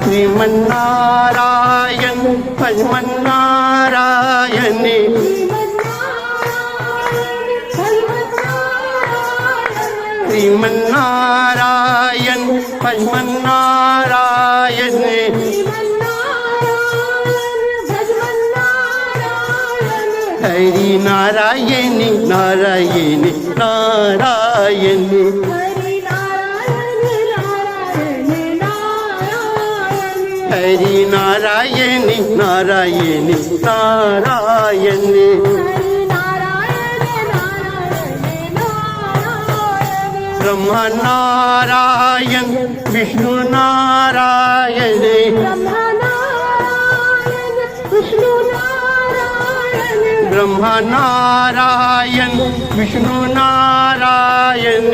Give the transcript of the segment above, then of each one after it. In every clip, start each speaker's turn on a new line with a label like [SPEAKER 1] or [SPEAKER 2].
[SPEAKER 1] श्रीमन्नारायण श्रीमन्नारायण श्रीमन्नारायण श्रीमन्नारायण हरि नारायणी नारायणी नारायणी हरि नारायणी नारायणी नारायणी ब्रह्म नारायण विष्णु नारायण ब्रह्म नारायण विष्णु नारायण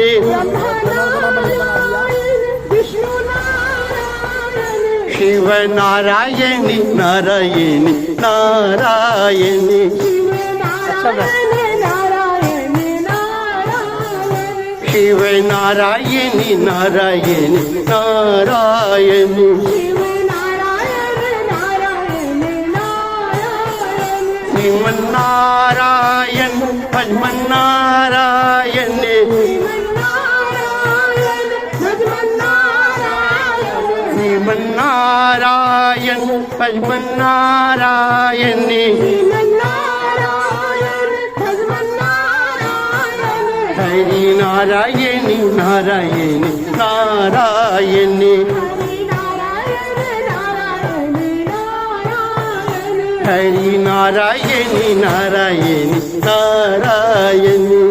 [SPEAKER 1] शिव नारायणी नारायणी नारायणी शिव नारायणी नारायणी नारायणी श्रीमन्नारायण श्रीमन्नारायण श्रीमन्नारायण श्रीमन्नारायण हरि नारायणी नारायणी नारायणी हरि नारायणी नारायणी नारायणी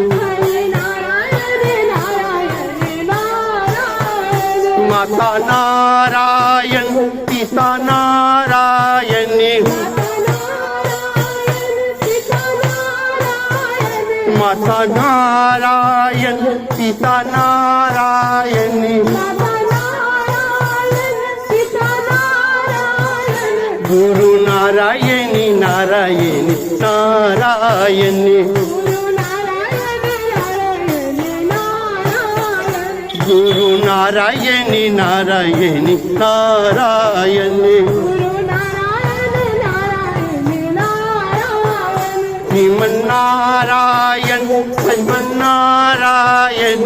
[SPEAKER 1] माता नारायण पिता नारायणी माता नारायण पिता नारायणी गुरु नारायणी नारायणी नारायणी गुरु नारायणी नारायणी नारायणी श्रीमन्नारायण श्रीमन्नारायण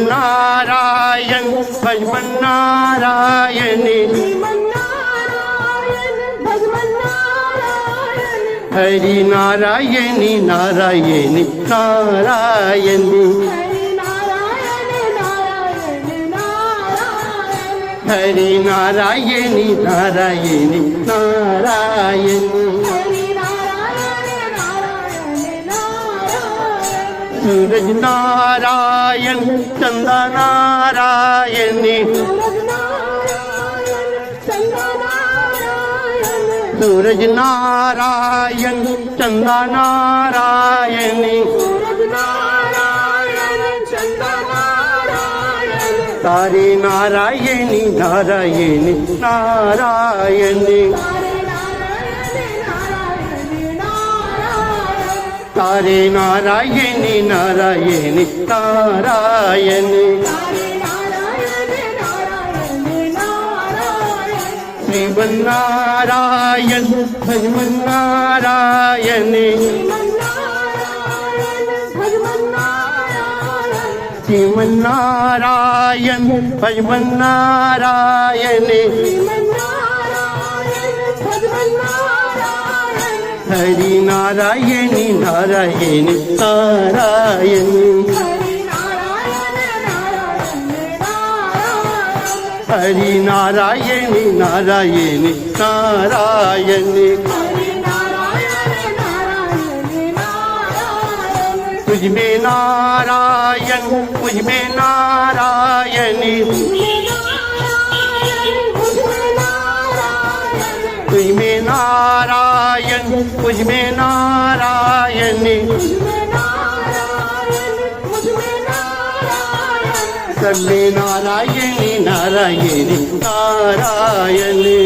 [SPEAKER 1] श्रीमन्नारायण श्रीमन्नारायण हरि नारायणी नारायणी नारायणी हरि नारायणी नारायणी नारायणी सूरज नारायण चंदा नारायणी सूरज नारायण चंदा नारायणी तारे नारायणी नारायणी नारायणी तारे नारायणी नारायणी नारायणी श्रीमन्नारायण श्रीमन्नारायण श्रीमन्नारायण श्रीमन्नारायण हरि नारायणी नारायणी नारायणी हरि नारायणी नारायणी नारायणी तुझ में नारायण मुझ में नारायणी तुझ में नारायण मुझ में नारायणी सब में नारायणी नारायणी नारायणी